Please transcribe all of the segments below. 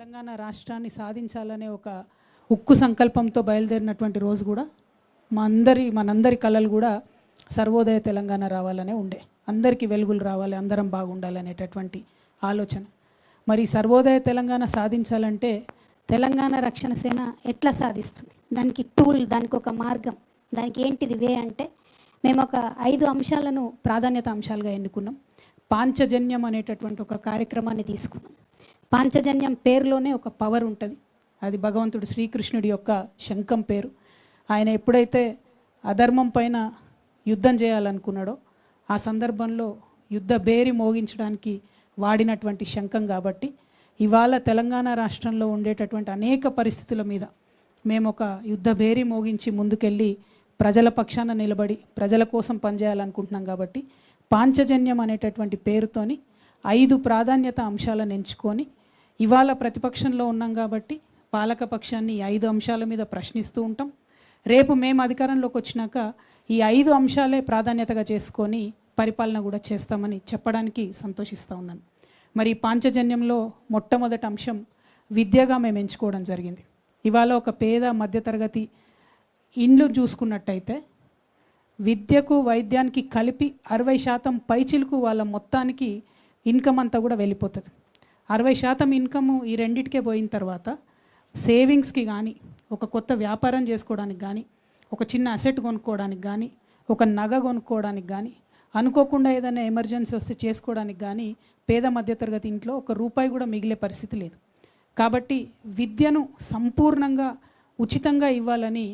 తెలంగాణ రాష్ట్రాన్ని సాధించాలనే ఒక ఉక్కు సంకల్పంతో బయలుదేరినటువంటి రోజు కూడా మనందరి కళలు కూడా సర్వోదయ తెలంగాణ రావాలనే ఉండే, అందరికీ వెలుగులు రావాలి, అందరం బాగుండాలనేటటువంటి ఆలోచన. మరి సర్వోదయ తెలంగాణ సాధించాలంటే తెలంగాణ రక్షణ సేన ఎట్లా సాధిస్తుంది, దానికి టూల్, దానికి ఒక మార్గం, దానికి ఏంటిది వే అంటే మేము ఒక 5 అంశాలను ప్రాధాన్యత అంశాలుగా ఎన్నుకున్నాం. పాంచజన్యం అనేటటువంటి ఒక కార్యక్రమాన్ని తీసుకున్నాం. పాంచజన్యం పేరులోనే ఒక పవర్ ఉంటుంది. అది భగవంతుడు శ్రీకృష్ణుడి యొక్క శంఖం పేరు. ఆయన ఎప్పుడైతే అధర్మం పైన యుద్ధం చేయాలనుకున్నాడో ఆ సందర్భంలో యుద్ధ బేరి మోగించడానికి వాడినటువంటి శంఖం. కాబట్టి ఇవాళ తెలంగాణ రాష్ట్రంలో ఉండేటటువంటి అనేక పరిస్థితుల మీద మేము ఒక యుద్ధ బేరి మోగించి ముందుకెళ్ళి ప్రజల పక్షాన నిలబడి ప్రజల కోసం పనిచేయాలనుకుంటున్నాం. కాబట్టి పాంచజన్యం అనేటటువంటి పేరుతోని 5 ప్రాధాన్యత అంశాలను ఎంచుకొని ఇవాళ ప్రతిపక్షంలో ఉన్నాం కాబట్టి పాలక పక్షాన్ని 5 అంశాల మీద ప్రశ్నిస్తూ ఉంటాం. రేపు మేము అధికారంలోకి వచ్చినాక ఈ 5 అంశాలే ప్రాధాన్యతగా చేసుకొని పరిపాలన కూడా చేస్తామని చెప్పడానికి సంతోషిస్తూ ఉన్నాను. మరి పాంచజన్యంలో మొట్టమొదటి అంశం విద్యగా మేము ఎంచుకోవడం జరిగింది. ఇవాళ ఒక పేద మధ్యతరగతి ఇండ్లు చూసుకున్నట్టయితే విద్యకు వైద్యానికి కలిపి 60% పైచిలకు వాళ్ళ మొత్తానికి ఇన్కమ్ అంతా కూడా వెళ్ళిపోతుంది. 60% ఇన్కమ్ ఈ రెండిటికే పోయిన తర్వాత సేవింగ్స్కి కానీ, ఒక కొత్త వ్యాపారం చేసుకోవడానికి కానీ, ఒక చిన్న అసెట్ కొనుక్కోవడానికి కానీ, ఒక నగ కొనుక్కోవడానికి కానీ, అనుకోకుండా ఏదైనా ఎమర్జెన్సీ వస్తే చేసుకోవడానికి కానీ పేద మధ్యతరగతి ఇంట్లో ఒక రూపాయి కూడా మిగిలే పరిస్థితి లేదు. కాబట్టి విద్యను సంపూర్ణంగా ఉచితంగా ఇవ్వాలని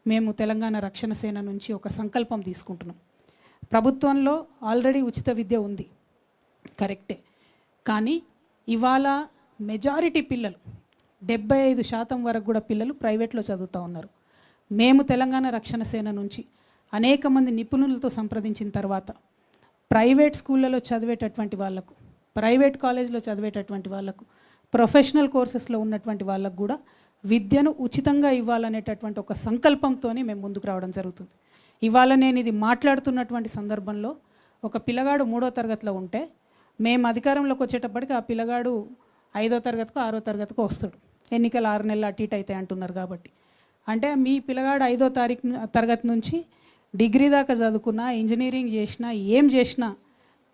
మేము తెలంగాణ రక్షణ సేన నుంచి ఒక సంకల్పం తీసుకుంటున్నాం. ప్రభుత్వంలో ఆల్రెడీ ఉచిత విద్య ఉంది, కరెక్టే. కానీ ఇవాళ మెజారిటీ పిల్లలు 75% వరకు కూడా పిల్లలు ప్రైవేట్లో చదువుతూ ఉన్నారు. మేము తెలంగాణ రక్షణ సేన నుంచి అనేక మంది నిపుణులతో సంప్రదించిన తర్వాత ప్రైవేట్ స్కూళ్ళలో చదివేటటువంటి వాళ్ళకు, ప్రైవేట్ కాలేజ్లో చదివేటటువంటి వాళ్ళకు, ప్రొఫెషనల్ కోర్సెస్లో ఉన్నటువంటి వాళ్ళకు కూడా విద్యను ఉచితంగా ఇవ్వాలనేటటువంటి ఒక సంకల్పంతోనే మేము ముందుకు రావడం జరుగుతుంది. ఇవాళ నేను ఇది మాట్లాడుతున్నటువంటి సందర్భంలో ఒక పిల్లగాడు 3వ తరగతిలో ఉంటే మేము అధికారంలోకి వచ్చేటప్పటికి ఆ పిల్లగాడు 5వ తరగతికో 6వ తరగతికో వస్తాడు. ఎన్నికలు 6 నెలలు అటు ఇటు అవుతాయి అంటున్నారు. కాబట్టి అంటే మీ పిల్లగాడు 5వ తరగతి నుంచి డిగ్రీ దాకా చదువుకున్నా, ఇంజనీరింగ్ చేసినా, ఏం చేసినా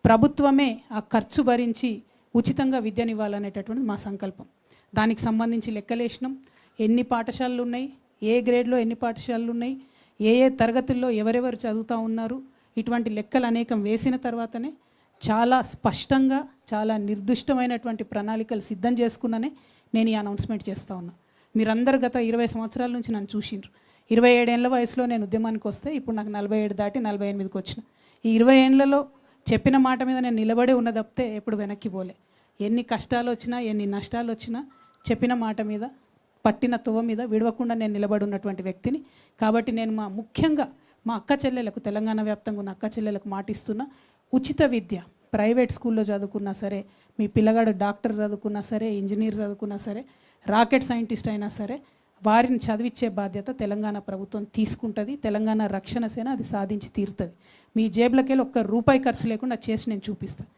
ప్రభుత్వమే ఆ ఖర్చు భరించి ఉచితంగా విద్యనివ్వాలనేటటువంటి మా సంకల్పం. దానికి సంబంధించి లెక్కలేసినాం. ఎన్ని పాఠశాలలు ఉన్నాయి, ఏ గ్రేడ్లో ఎన్ని పాఠశాలలు ఉన్నాయి, ఏ తరగతుల్లో ఎవరెవరు చదువుతూ ఉన్నారు, ఇటువంటి లెక్కలు అనేకం వేసిన తర్వాతనే చాలా స్పష్టంగా, చాలా నిర్దిష్టమైనటువంటి ప్రణాళికలు సిద్ధం చేసుకున్ననే నేను ఈ అనౌన్స్మెంట్ చేస్తూ ఉన్నా. మీరందరూ గత 20 సంవత్సరాల నుంచి నన్ను చూసిండ్రు. 27 ఏళ్ల వయసులో నేను ఉద్యమానికి వస్తే ఇప్పుడు నాకు 47 దాటి 48కి వచ్చిన. ఈ 20 ఏళ్లలో చెప్పిన మాట మీద నేను నిలబడే ఉన్న తప్పితే ఎప్పుడు వెనక్కి పోలే. ఎన్ని కష్టాలు వచ్చినా, ఎన్ని నష్టాలు వచ్చినా చెప్పిన మాట మీద, పట్టిన తువ్వ మీద విడవకుండా నేను నిలబడి ఉన్నటువంటి వ్యక్తిని. కాబట్టి నేను ముఖ్యంగా మా అక్క చెల్లెలకు, తెలంగాణ వ్యాప్తంగా ఉన్న అక్క చెల్లెలకు మాటిస్తున్నా, ఉచిత విద్య ప్రైవేట్ స్కూల్లో చదువుకున్నా సరే, మీ పిల్లగాడు డాక్టర్ చదువుకున్నా సరే, ఇంజనీర్ చదువుకున్నా సరే, రాకెట్ సైంటిస్ట్ అయినా సరే, వారిని చదివించే బాధ్యత తెలంగాణ ప్రభుత్వం తీసుకుంటుంది. తెలంగాణ రక్షణ సేన అది సాధించి తీరుతుంది. మీ జేబులకెళ్ళి ఒక్క రూపాయి ఖర్చు లేకుండా చేసి నేను చూపిస్తాను.